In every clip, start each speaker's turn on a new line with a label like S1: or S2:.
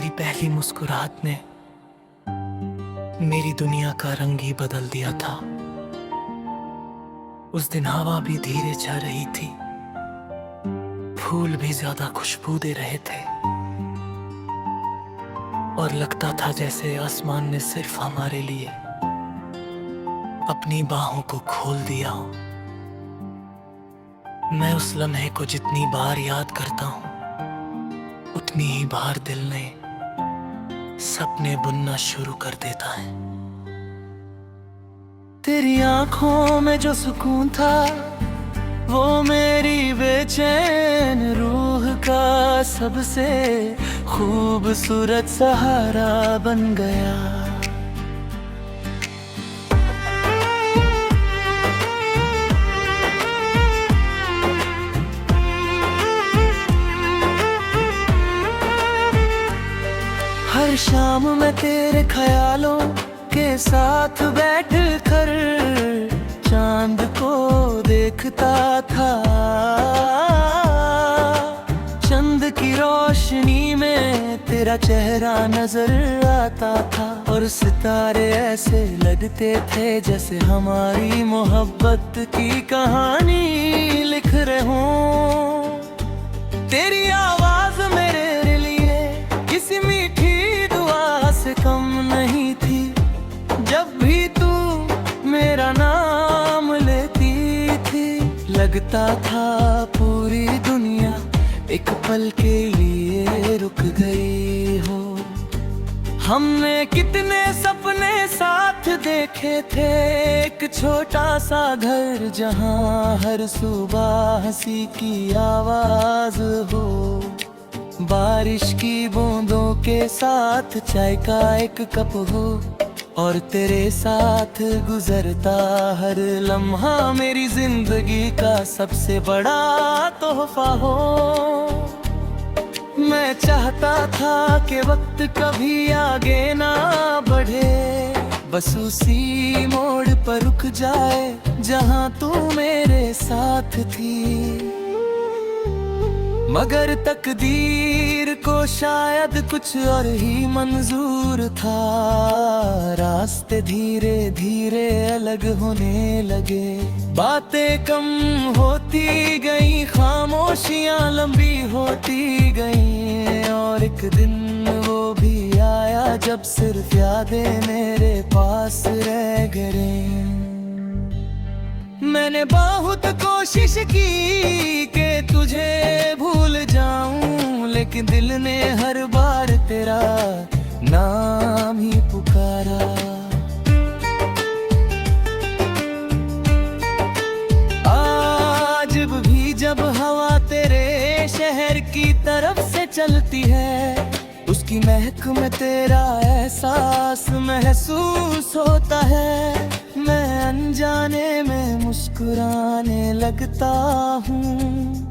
S1: तेरी पहली मुस्कुराहट ने मेरी दुनिया का रंग ही बदल दिया था। उस दिन हवा भी धीरे चल रही थी, फूल भी ज्यादा खुशबू दे रहे थे और लगता था जैसे आसमान ने सिर्फ हमारे लिए अपनी बाहों को खोल दिया हो। मैं उस लम्हे को जितनी बार याद करता हूं, उतनी ही बार दिल ने सपने बुनना शुरू कर देता है। तेरी आंखों में जो सुकून था, वो मेरी बेचैन रूह का सबसे खूबसूरत सहारा बन गया। हर शाम मैं तेरे ख्यालों के साथ बैठ कर चांद को देखता था। चंद की रोशनी में तेरा चेहरा नजर आता था और सितारे ऐसे लगते थे जैसे हमारी मोहब्बत की कहानी लिख रहे हों। तेरी आवाज मेरे लिए किसी मीठी दुआ से कम नहीं थी। जब भी तू मेरा नाम लेती थी, लगता था पूरी दुनिया एक पल के लिए रुक गई हो। हमने कितने सपने साथ देखे थे, एक छोटा सा घर जहां हर सुबह हंसी की आवाज हो। बारिश की बूंदों के साथ चाय का एक कप हो और तेरे साथ गुजरता हर लम्हा मेरी जिंदगी का सबसे बड़ा तोहफा हो। मैं चाहता था कि वक्त कभी आगे ना बढ़े, बस उसी मोड़ पर रुक जाए जहां तू मेरे साथ थी। मगर तकदीर को शायद कुछ और ही मंजूर था। रास्ते धीरे धीरे अलग होने लगे, बातें कम होती गई, खामोशियां लंबी होती गई और एक दिन वो भी आया जब सिर्फ यादें मेरे पास रह गए। मैंने बहुत कोशिश की कि तुझे भूल जाऊं, लेकिन दिल ने हर बार तेरा नाम ही पुकारा। आज भी जब हवा तेरे शहर की तरफ से चलती है, उसकी महक में तेरा एहसास महसूस होता है। मैं अनजाने में मुस्कुराने लगता हूँ,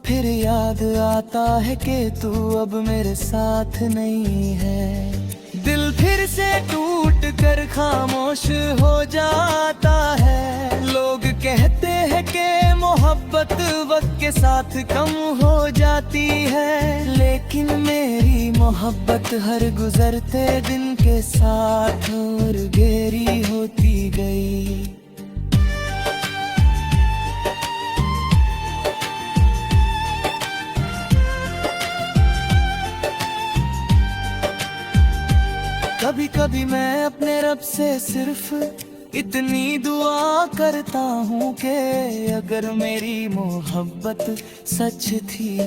S1: फिर याद आता है कि तू अब मेरे साथ नहीं है। दिल फिर से टूट कर खामोश हो जाता है। लोग कहते हैं कि मोहब्बत वक्त के साथ कम हो जाती है, लेकिन मेरी मोहब्बत हर गुजरते दिन के साथ और गहरी होती गई। कभी कभी मैं अपने रब से सिर्फ इतनी दुआ करता हूँ कि अगर मेरी मोहब्बत सच थी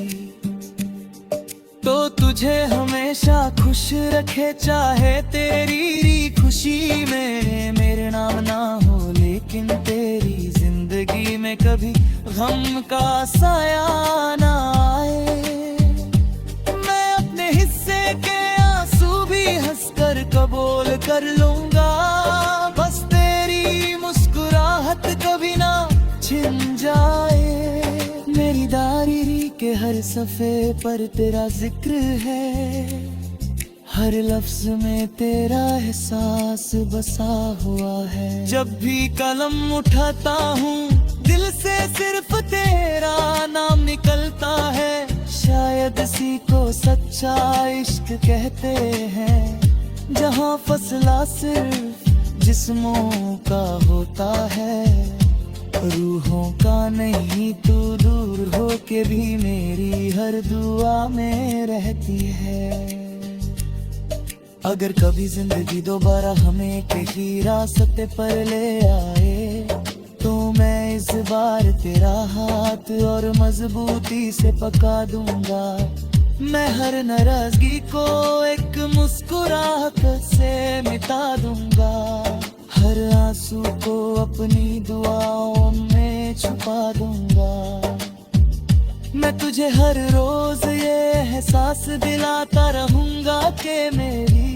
S1: तो तुझे हमेशा खुश रखे, चाहे तेरी खुशी में मेरे नाम ना हो, लेकिन तेरी जिंदगी में कभी गम का साया ना आए। मैं अपने हिस्से के आंसू भी हंसकर कबूल कर लूंगा, बस तेरी मुस्कुराहट कभी ना छिन जाए। मेरी डायरी के हर सफे पर तेरा जिक्र है, हर लफ्ज में तेरा एहसास बसा हुआ है। जब भी कलम उठाता हूँ, दिल से सिर्फ तेरा नाम निकलता है। शायद इसी को सच सच्चा इश्क कहते हैं, जहाँ फसला सिर्फ जिस्मों का होता है, रूहों का नहीं। तू दूर हो के भी मेरी हर दुआ में रहती है। अगर कभी जिंदगी दोबारा हमें कहीं रास्ते पर ले आए, तो मैं इस बार तेरा हाथ और मजबूती से पका दूंगा। मैं हर नाराजगी को एक मुस्कुराहट से मिटा दूंगा, हर आंसू को अपनी दुआओं में छुपा दूंगा। मैं तुझे हर रोज ये एहसास दिलाता रहूंगा कि मेरी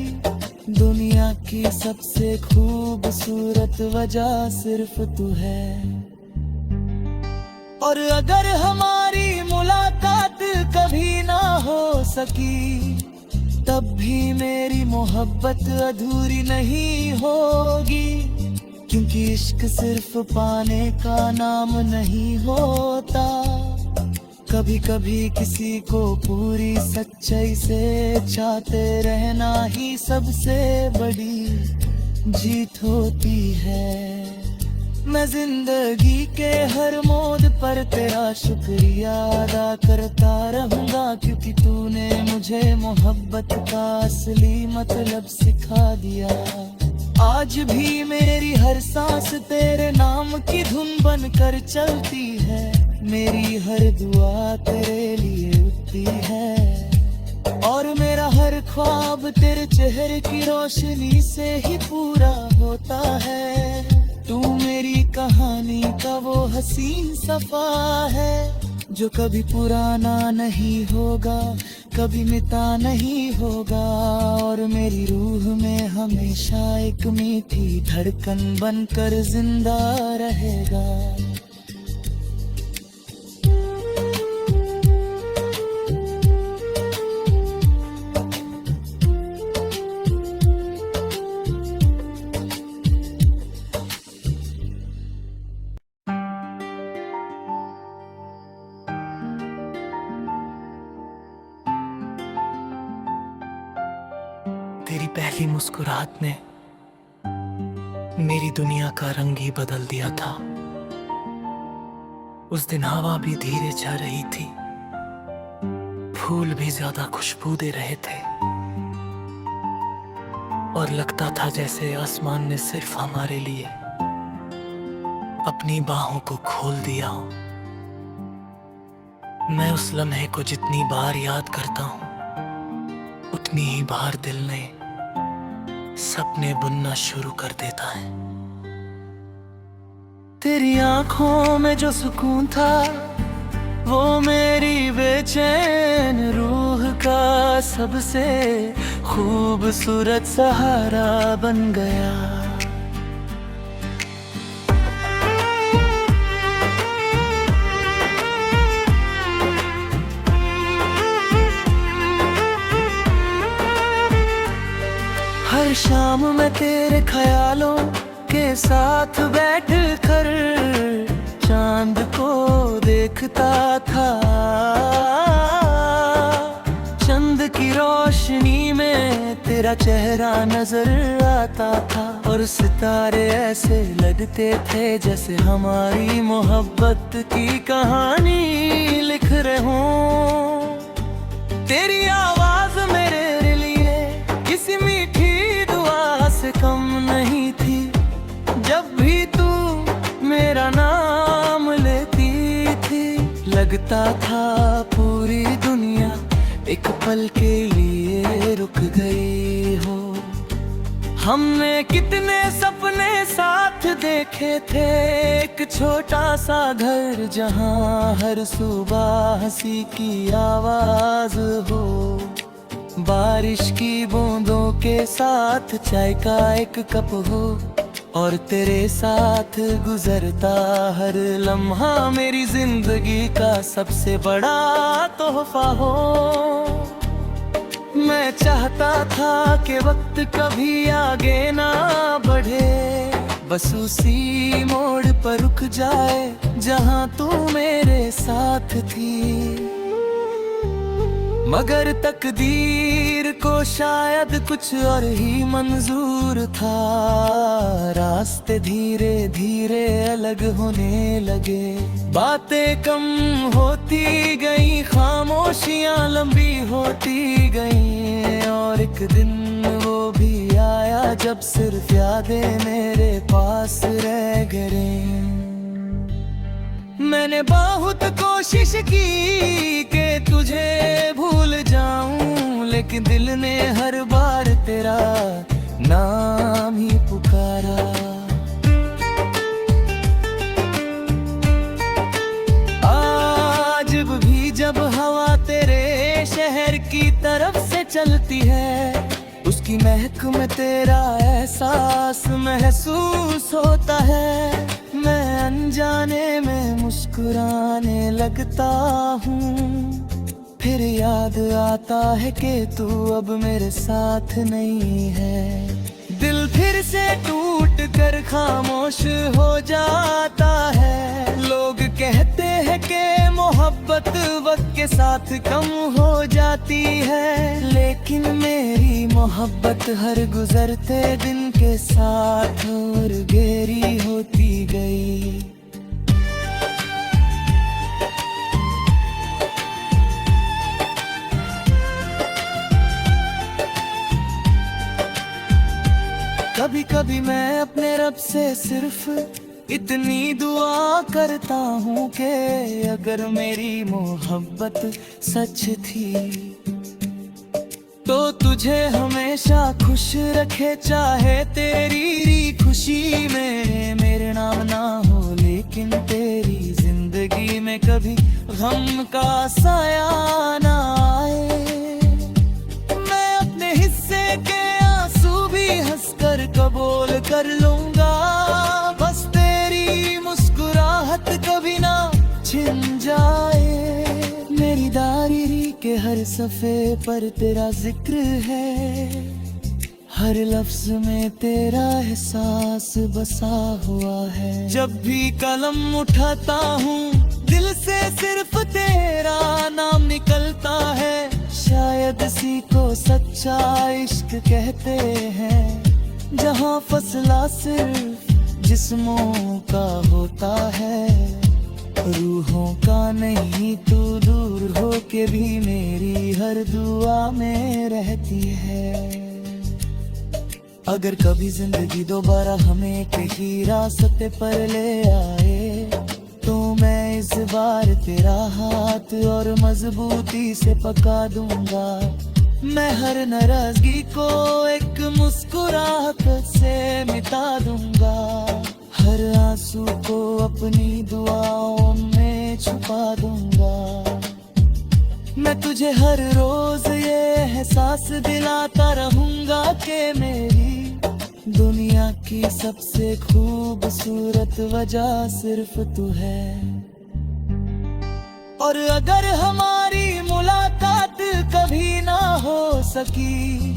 S1: दुनिया की सबसे खूबसूरत वजह सिर्फ तू है। और अगर हमारी मुलाकात कभी ना हो सकी, तब भी मेरी मोहब्बत अधूरी नहीं होगी, क्योंकि इश्क सिर्फ पाने का नाम नहीं होता। कभी कभी किसी को पूरी सच्चाई से चाहते रहना ही सबसे बड़ी जीत होती है। मैं जिंदगी के हर मोड़ पर तेरा शुक्रिया अदा करता रहूंगा, क्योंकि तूने मुझे मोहब्बत का असली मतलब सिखा दिया। आज भी मेरी हर सांस तेरे नाम की धुन बनकर चलती है, मेरी हर दुआ तेरे लिए उठती है, और मेरा हर ख्वाब तेरे चेहरे की रोशनी से ही पूरा होता है। तू मेरी कहानी का वो हसीन सफा है, जो कभी पुराना नहीं होगा, कभी मिटा नहीं होगा, और मेरी रूह में हमेशा एक मीठी धड़कन बनकर जिंदा रहेगा। तेरी पहली मुस्कुराहट ने मेरी दुनिया का रंग ही बदल दिया था। उस दिन हवा भी धीरे चल रही थी, फूल भी ज्यादा खुशबू दे रहे थे, और लगता था जैसे आसमान ने सिर्फ हमारे लिए अपनी बाहों को खोल दिया हो। मैं उस लम्हे को जितनी बार याद करता हूँ, उतनी ही बार दिल ने सपने बुनना शुरू कर देता है। तेरी आंखों में जो सुकून था, वो मेरी बेचैन रूह का सबसे खूबसूरत सहारा बन गया। हर शाम मैं तेरे ख्यालों के साथ बैठ कर चांद को देखता था। चंद की रोशनी में तेरा चेहरा नजर आता था, और सितारे ऐसे लगते थे जैसे हमारी मोहब्बत की कहानी लिख रहे हों। तेरी आवाज मेरे लिए किसी मीठी दुआ से कम नहीं थी, जब भी तू मेरा नाम लेती थी। लगता था पूरी दुनिया एक पल के लिए रुक गई हो। हमने कितने सपने साथ देखे थे, एक छोटा सा घर जहां हर सुबह हंसी की आवाज हो, बारिश की बूंदों के साथ चाय का एक कप हो, और तेरे साथ गुजरता हर लम्हा मेरी जिंदगी का सबसे बड़ा तोहफा हो। मैं चाहता था कि वक्त कभी आगे ना बढ़े, बस उसी मोड़ पर रुक जाए जहां तू मेरे साथ थी। मगर तकदीर को शायद कुछ और ही मंजूर था। रास्ते धीरे धीरे अलग होने लगे, बातें कम होती गई, खामोशियां लंबी होती गई। और एक दिन वो भी आया जब सिर्फ यादें मेरे पास रह गई। मैंने बहुत कोशिश की कि तुझे भूल जाऊं, लेकिन दिल ने हर बार तेरा नाम ही पुकारा। आज भी जब हवा तेरे शहर की तरफ से चलती है, उसकी महक में तेरा एहसास महसूस होता है। मैं अनजाने में मुस्कुराने लगता हूँ, फिर याद आता है कि तू अब मेरे साथ नहीं है। दिल फिर से टूट कर खामोश हो जाता है। लोग कहते हैं कि मोहब्बत वक्त के साथ कम हो जाती है, लेकिन मेरी मोहब्बत हर गुजरते दिन के साथ और गहरी होती गई। कभी कभी मैं अपने रब से सिर्फ इतनी दुआ करता हूँ कि अगर मेरी मोहब्बत सच थी तो तुझे हमेशा खुश रखे, चाहे तेरी खुशी में मेरे नाम ना हो, लेकिन तेरी जिंदगी में कभी गम का साया ना आए। मैं अपने हिस्से के आंसू भी हंसकर कबूल कर लूंगा, बस तेरी मुस्कुराहट कभी ना छिन जाए। मेरी डायरी के हर सफे पर तेरा जिक्र है, हर लफ्ज में तेरा एहसास बसा हुआ है। जब भी कलम उठाता हूँ दिल से सिर्फ तेरा नाम निकलता है। शायद इसी को सच्चा इश्क कहते हैं, जहाँ फसला सिर्फ जिस्मों का होता है, रूहों का नहीं। तू दूर हो के भी मेरी हर दुआ में रहती है। अगर कभी जिंदगी दोबारा हमें कहीं रास्ते पर ले आए, तो मैं इस बार तेरा हाथ और मजबूती से पका दूंगा। मैं हर नाराजगी को एक मुस्कुराहट से मिटा दूंगा, हर आंसू को अपनी दुआओं में छुपा दूंगा। मैं तुझे हर रोज ये एहसास दिलाता रहूंगा कि मेरी दुनिया की सबसे खूबसूरत वजह सिर्फ तू है। और अगर हमारी मुलाकात कभी ना हो सकी,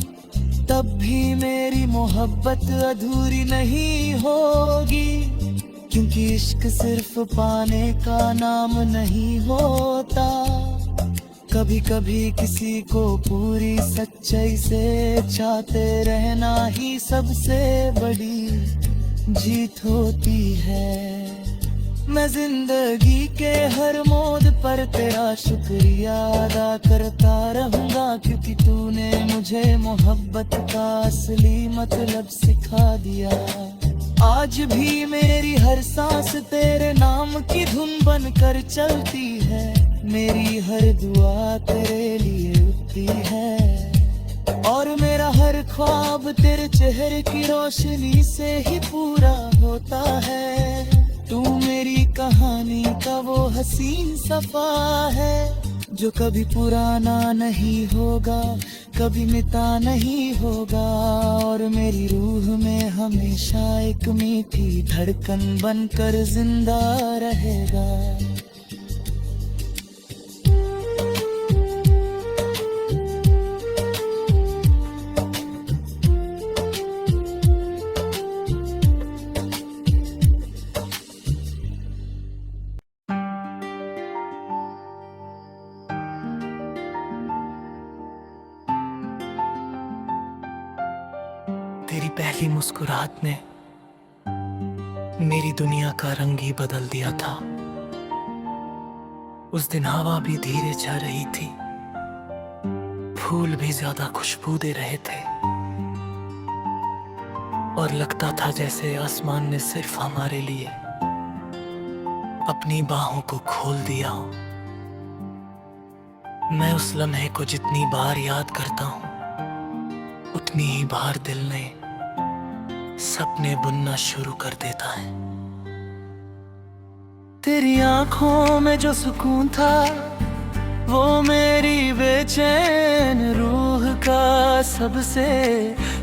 S1: तब भी मेरी मोहब्बत अधूरी नहीं होगी, क्योंकि इश्क सिर्फ पाने का नाम नहीं होता। कभी कभी किसी को पूरी सच्चाई से चाहते रहना ही सबसे बड़ी जीत होती है। मैं जिंदगी के हर मोड़ पर तेरा शुक्रिया अदा करता रहूंगा, क्योंकि तूने मुझे मोहब्बत का असली मतलब सिखा दिया। आज भी मेरी हर सांस तेरे नाम की धुन बनकर चलती है, मेरी हर दुआ तेरे लिए उठती है, और मेरा हर ख्वाब तेरे चेहरे की रोशनी से ही पूरा होता है। तू मेरी कहानी का वो हसीन सफा है, जो कभी पुराना नहीं होगा, कभी मिटा नहीं होगा, और मेरी रूह में हमेशा एक मीठी धड़कन बनकर जिंदा रहेगा। पहली मुस्कुराहट ने मेरी दुनिया का रंग ही बदल दिया था। उस दिन हवा भी धीरे चल रही थी, फूल भी ज्यादा खुशबू दे रहे थे और लगता था जैसे आसमान ने सिर्फ हमारे लिए अपनी बाहों को खोल दिया हो। मैं उस लम्हे को जितनी बार याद करता हूं, उतनी ही बार दिल ने सपने बुनना शुरू कर देता है। तेरी आंखों में जो सुकून था, वो मेरी बेचैन रूह का सबसे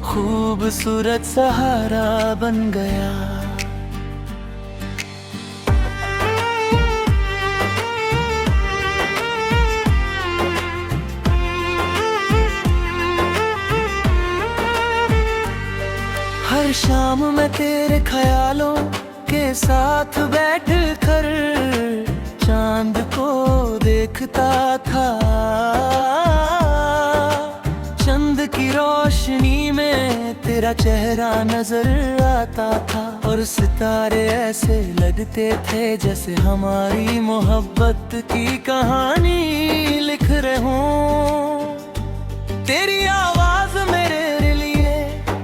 S1: खूबसूरत सहारा बन गया। हर शाम मैं तेरे ख्यालों के साथ बैठ कर चांद को देखता था। चंद की रोशनी में तेरा चेहरा नजर आता था और सितारे ऐसे लगते थे जैसे हमारी मोहब्बत की कहानी लिख रहे हों। तेरी आवाज मेरे लिए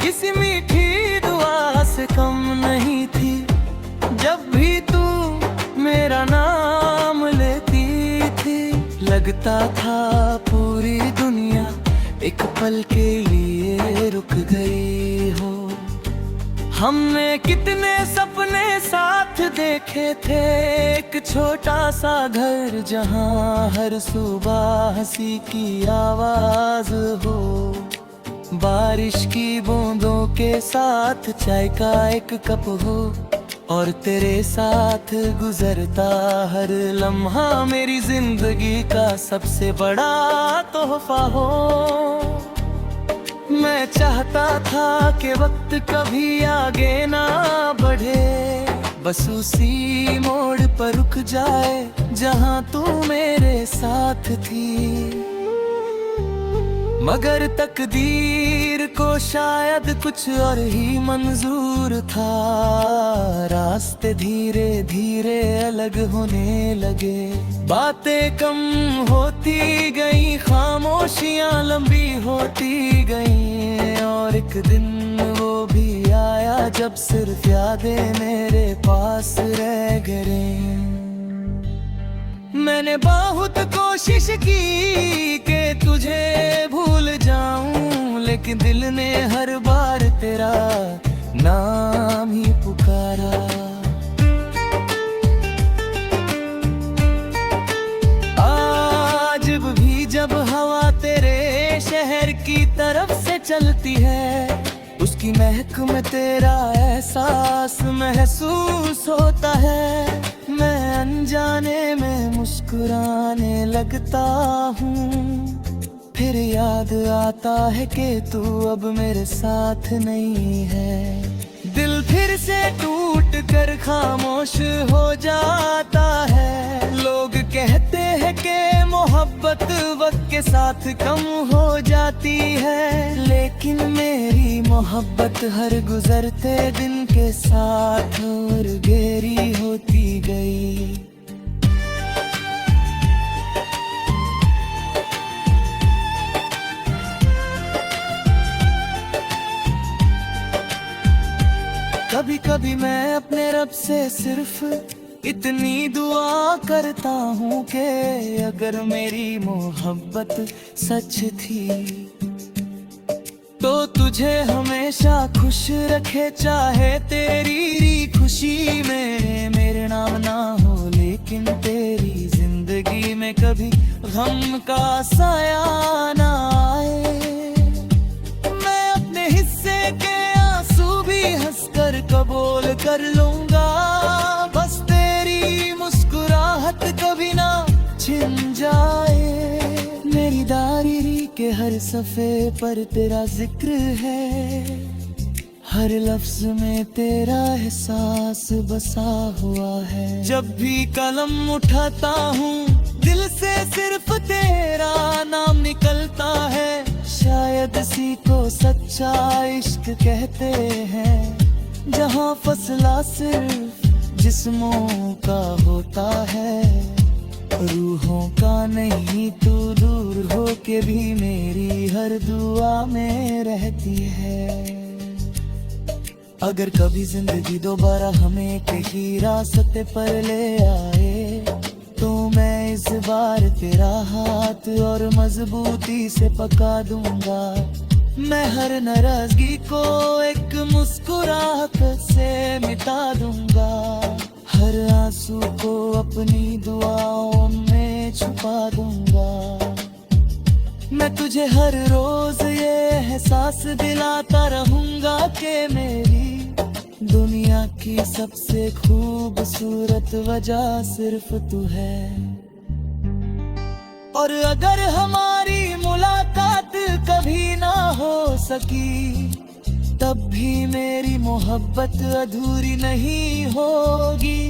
S1: किसी मीठी दुआ से कम नहीं थी। जब भी तू मेरा नाम लेती थी, लगता था पूरी दुनिया एक पल के लिए रुक गई हो। हमने कितने सपने साथ देखे थे, एक छोटा सा घर जहां हर सुबह हंसी की आवाज हो। बारिश की बूंदों के साथ चाय का एक कप हो और तेरे साथ गुजरता हर लम्हा मेरी जिंदगी का सबसे बड़ा तोहफा हो। मैं चाहता था कि वक्त कभी आगे ना बढ़े, बस उसी मोड़ पर रुक जाए जहां तू मेरे साथ थी। मगर तकदीर को शायद कुछ और ही मंजूर था। रास्ते धीरे धीरे अलग होने लगे, बातें कम होती गई, खामोशियां लंबी होती गई और एक दिन वो भी आया जब सिर्फ यादें मेरे पास रह गई। मैंने बहुत कोशिश की कि तुझे भूल जाऊं, लेकिन दिल ने हर बार तेरा नाम ही पुकारा। आज भी जब हवा तेरे शहर की तरफ से चलती है, उसकी महक में तेरा एहसास महसूस होता है। मैं अनजाने में मुस्कुराने लगता हूँ, फिर याद आता है कि तू अब मेरे साथ नहीं है। दिल फिर से टूट कर खामोश हो जाता है। लोग कहते हैं कि मोहब्बत वक्त के साथ कम हो जाती है, लेकिन मेरी मोहब्बत हर गुजरते दिन के साथ और गहरी होती गई। कभी कभी मैं अपने रब से सिर्फ इतनी दुआ करता हूँ कि अगर मेरी मोहब्बत सच थी तो तुझे हमेशा खुश रखे, चाहे तेरी खुशी में मेरे नाम ना हो, लेकिन तेरी जिंदगी में कभी गम का साया ना आए। मैं अपने हिस्से के आंसू भी हंसकर कबूल कर लूंगा, बस तेरी मुस्कुराहट कभी ना छिन जाए। मेरी डायरी के हर सफे पर तेरा जिक्र है, हर लफ्ज में तेरा एहसास बसा हुआ है। जब भी कलम उठाता हूँ दिल से सिर्फ तेरा नाम निकलता है। शायद इसी को सच्चा इश्क कहते हैं, जहाँ फसला सिर्फ जिस्मों का होता है, रूहों का नहीं। तू दूर हो के भी मेरी हर दुआ में रहती है। अगर कभी जिंदगी दोबारा हमें कहीं रास्ते पर ले आए, तो मैं इस बार तेरा हाथ और मजबूती से पका दूंगा। मैं हर नाराजगी को एक मुस्कुराहट से मिटा दूंगा, हर आंसू को अपनी दुआओं में छुपा दूंगा। मैं तुझे हर रोज ये एहसास दिलाता रहूंगा कि मेरी दुनिया की सबसे खूबसूरत वजह सिर्फ तू है। और अगर हमारी मुलाकात कभी ना हो सकी, तब भी मेरी मोहब्बत अधूरी नहीं होगी,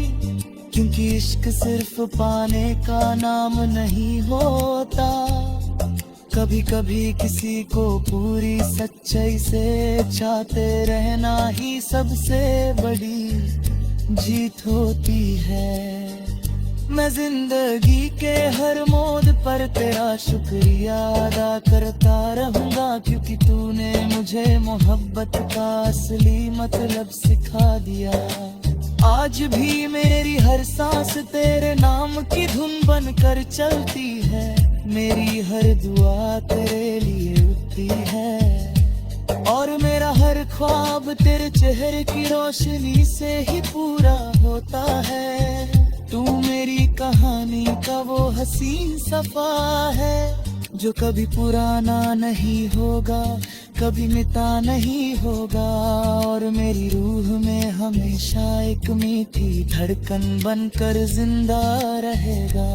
S1: क्योंकि इश्क सिर्फ पाने का नाम नहीं होता। कभी कभी किसी को पूरी सच्चाई से चाहते रहना ही सबसे बड़ी जीत होती है। मैं जिंदगी के हर मोड़ पर तेरा शुक्रिया अदा करता रहूंगा, क्योंकि तूने मुझे मोहब्बत का असली मतलब सिखा दिया। आज भी मेरी हर सांस तेरे नाम की धुन बनकर चलती है, मेरी हर दुआ तेरे लिए उठती है, और मेरा हर ख्वाब तेरे चेहरे की रोशनी से ही पूरा होता है। तू मेरी कहानी का वो हसीन सफा है, जो कभी पुराना नहीं होगा, कभी मिटा नहीं होगा, और मेरी रूह में हमेशा एक मीठी धड़कन बनकर जिंदा रहेगा।